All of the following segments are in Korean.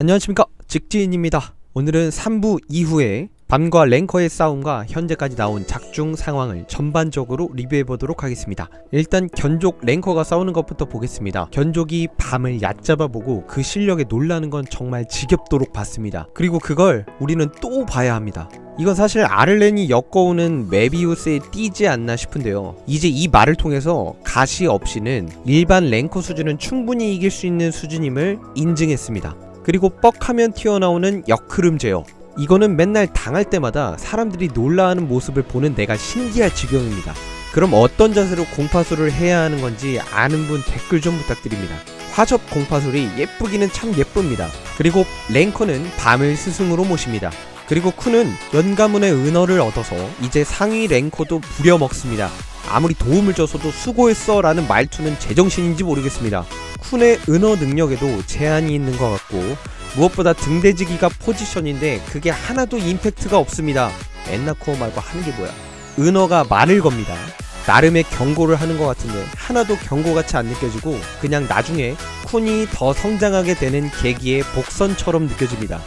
안녕하십니까, 직지인입니다. 오늘은 3부 이후에 밤과 랭커의 싸움과 현재까지 나온 작중 상황을 전반적으로 리뷰해보도록 하겠습니다. 일단 견족 랭커가 싸우는 것부터 보겠습니다. 견족이 밤을 얕잡아보고 그 실력에 놀라는 건 정말 지겹도록 봤습니다. 그리고 그걸 우리는 또 봐야 합니다. 이건 사실 아를렌이 엮어오는 메비우스에 띄지 않나 싶은데요. 이제 이 말을 통해서 가시 없이는 일반 랭커 수준은 충분히 이길 수 있는 수준임을 인증했습니다. 그리고 뻑하면 튀어나오는 역흐름 제어, 이거는 맨날 당할 때마다 사람들이 놀라하는 모습을 보는 내가 신기할 지경입니다. 그럼 어떤 자세로 공파술을 해야 하는 건지 아는 분 댓글 좀 부탁드립니다. 화접 공파술이 예쁘기는 참 예쁩니다. 그리고 랭커는 밤을 스승으로 모십니다. 그리고 쿤은 연가문의 은어를 얻어서 이제 상위 랭커도 부려먹습니다. 아무리 도움을 줘서도 수고했어 라는 말투는 제정신인지 모르겠습니다. 쿤의 은어 능력에도 제한이 있는 것 같고, 무엇보다 등대지기가 포지션인데 그게 하나도 임팩트가 없습니다. 엔나코어 말고 하는 게 뭐야. 은어가 말을 겁니다. 나름의 경고를 하는 것 같은데 하나도 경고같이 안 느껴지고 그냥 나중에 쿤이 더 성장하게 되는 계기의 복선처럼 느껴집니다.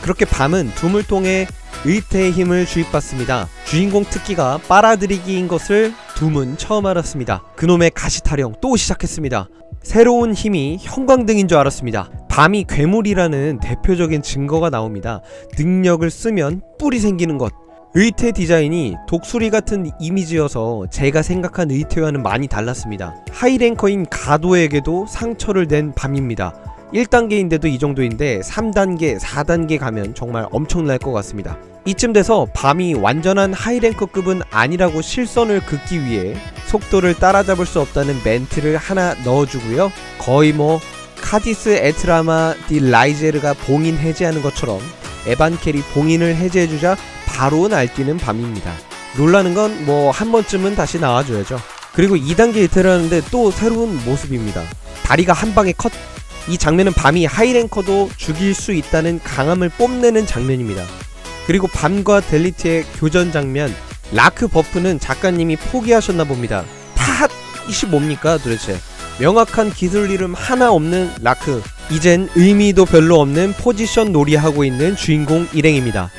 그렇게 밤은 둠을 통해 의태의 힘을 주입받습니다. 주인공 특기가 빨아들이기인 것을 둠은 처음 알았습니다. 그놈의 가시타령 또 시작했습니다. 새로운 힘이 형광등인 줄 알았습니다. 밤이 괴물이라는 대표적인 증거가 나옵니다. 능력을 쓰면 뿔이 생기는 것. 의태 디자인이 독수리 같은 이미지여서 제가 생각한 의태와는 많이 달랐습니다. 하이랭커인 가도에게도 상처를 낸 밤입니다. 1단계인데도 이 정도인데 3단계, 4단계 가면 정말 엄청날 것 같습니다. 이쯤 돼서 밤이 완전한 하이랭커급은 아니라고 실선을 긋기 위해 속도를 따라잡을 수 없다는 멘트를 하나 넣어주고요. 거의 카디스 에트라마 디 라이제르가 봉인 해제하는 것처럼 에반켈이 봉인을 해제해주자 바로 날뛰는 밤입니다. 놀라는 건 한 번쯤은 다시 나와줘야죠. 그리고 2단계 이태를 하는데 또 새로운 모습입니다. 다리가 한 방에 컷! 이 장면은 밤이 하이랭커도 죽일 수 있다는 강함을 뽐내는 장면입니다. 그리고 밤과 델리트의 교전 장면, 라크 버프는 작가님이 포기하셨나 봅니다. 탓이 뭡니까 도대체. 명확한 기술 이름 하나 없는 라크, 이젠 의미도 별로 없는 포지션 놀이하고 있는 주인공 일행입니다.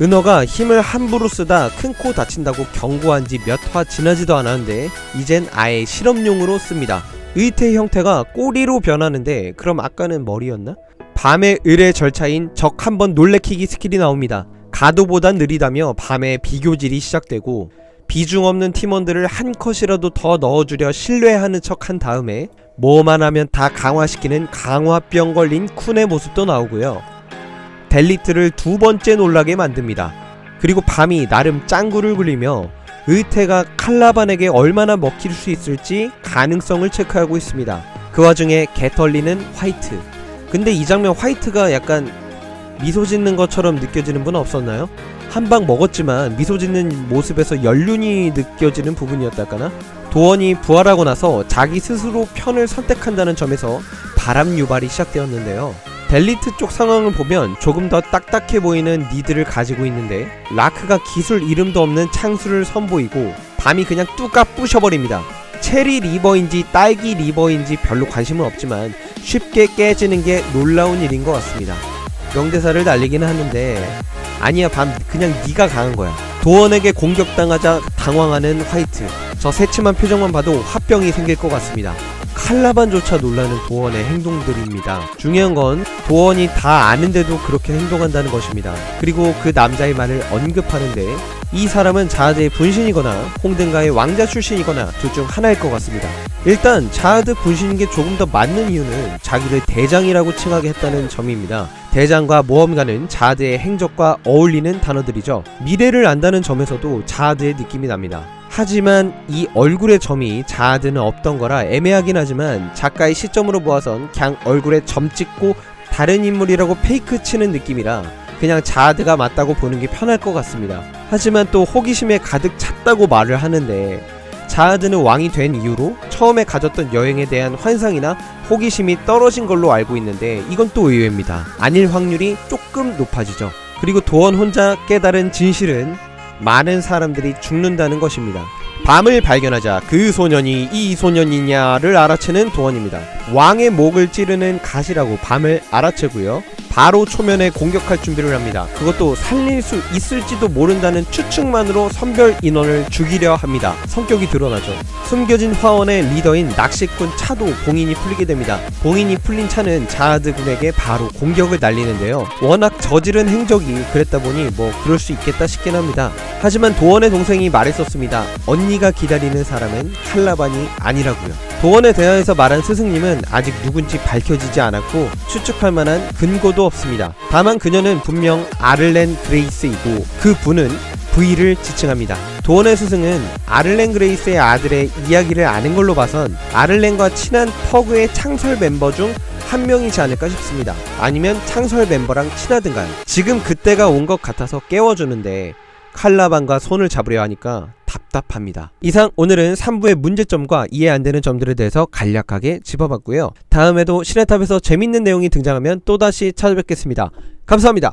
은어가 힘을 함부로 쓰다 큰 코 다친다고 경고한 지 몇 화 지나지도 않았는데 이젠 아예 실험용으로 씁니다. 의태 형태가 꼬리로 변하는데 그럼 아까는 머리였나? 밤의 을의 절차인 적 한번 놀래키기 스킬이 나옵니다. 가도보단 느리다며 밤의 비교질이 시작되고, 비중 없는 팀원들을 한 컷이라도 더 넣어주려 신뢰하는 척 한 다음에 뭐만 하면 다 강화시키는 강화병 걸린 쿤의 모습도 나오고요. 델리트를 두 번째 놀라게 만듭니다. 그리고 밤이 나름 짱구를 굴리며 의태가 칼라반에게 얼마나 먹힐 수 있을지 가능성을 체크하고 있습니다. 그 와중에 개털리는 화이트. 근데 이 장면 화이트가 약간 미소 짓는 것처럼 느껴지는 분 없었나요? 한 방 먹었지만 미소 짓는 모습에서 연륜이 느껴지는 부분이었달까나? 도원이 부활하고 나서 자기 스스로 편을 선택한다는 점에서 바람 유발이 시작되었는데요. 델리트 쪽 상황을 보면 조금 더 딱딱해 보이는 니드를 가지고 있는데 라크가 기술 이름도 없는 창수를 선보이고 밤이 그냥 뚜까 부셔버립니다. 체리 리버인지 딸기 리버인지 별로 관심은 없지만 쉽게 깨지는 게 놀라운 일인 것 같습니다. 명대사를 날리기는 하는데 아니야 밤, 그냥 네가 강한 거야. 도원에게 공격당하자 당황하는 화이트. 저 새침한 표정만 봐도 화병이 생길 것 같습니다. 칼라반조차 놀라는 도원의 행동들입니다. 중요한 건 도원이 다 아는데도 그렇게 행동한다는 것입니다. 그리고 그 남자의 말을 언급하는데 이 사람은 자하드의 분신이거나 홍등가의 왕자 출신이거나 둘 중 하나일 것 같습니다. 일단 자하드 분신인 게 조금 더 맞는 이유는 자기를 대장이라고 칭하게 했다는 점입니다. 대장과 모험가는 자하드의 행적과 어울리는 단어들이죠. 미래를 안다는 점에서도 자하드의 느낌이 납니다. 하지만 이 얼굴의 점이 자하드는 없던 거라 애매하긴 하지만 작가의 시점으로 보아선 그냥 얼굴에 점 찍고 다른 인물이라고 페이크 치는 느낌이라 그냥 자하드가 맞다고 보는 게 편할 것 같습니다. 하지만 또 호기심에 가득 찼다고 말을 하는데 자하드는 왕이 된 이후로 처음에 가졌던 여행에 대한 환상이나 호기심이 떨어진 걸로 알고 있는데 이건 또 의외입니다. 아닐 확률이 조금 높아지죠. 그리고 도원 혼자 깨달은 진실은 많은 사람들이 죽는다는 것입니다. 밤을 발견하자 그 소년이 이 소년이냐를 알아채는 도원입니다. 왕의 목을 찌르는 가시라고 밤을 알아채고요. 바로 초면에 공격할 준비를 합니다. 그것도 살릴 수 있을지도 모른다는 추측만으로 선별 인원을 죽이려 합니다. 성격이 드러나죠. 숨겨진 화원의 리더인 낚시꾼 차도 봉인이 풀리게 됩니다. 봉인이 풀린 차는 자하드 군에게 바로 공격을 날리는데요. 워낙 저지른 행적이 그랬다 보니 뭐 그럴 수 있겠다 싶긴 합니다. 하지만 도원의 동생이 말했었습니다. 언니가 기다리는 사람은 칼라반이 아니라고요. 도원에 대하여서 말한 스승님은 아직 누군지 밝혀지지 않았고 추측할 만한 근거도 없습니다. 다만 그녀는 분명 아를렌 그레이스이고 그 분은 V를 지칭합니다. 도원의 스승은 아를렌 그레이스의 아들의 이야기를 아는 걸로 봐선 아를렌과 친한 퍼그의 창설 멤버 중 한 명이지 않을까 싶습니다. 아니면 창설 멤버랑 친하든가요. 지금 그때가 온 것 같아서 깨워주는데 칼라반과 손을 잡으려 하니까 답답합니다. 이상 오늘은 3부의 문제점과 이해 안되는 점들에 대해서 간략하게 짚어봤고요. 다음에도 시네탑에서 재밌는 내용이 등장하면 또다시 찾아뵙겠습니다. 감사합니다.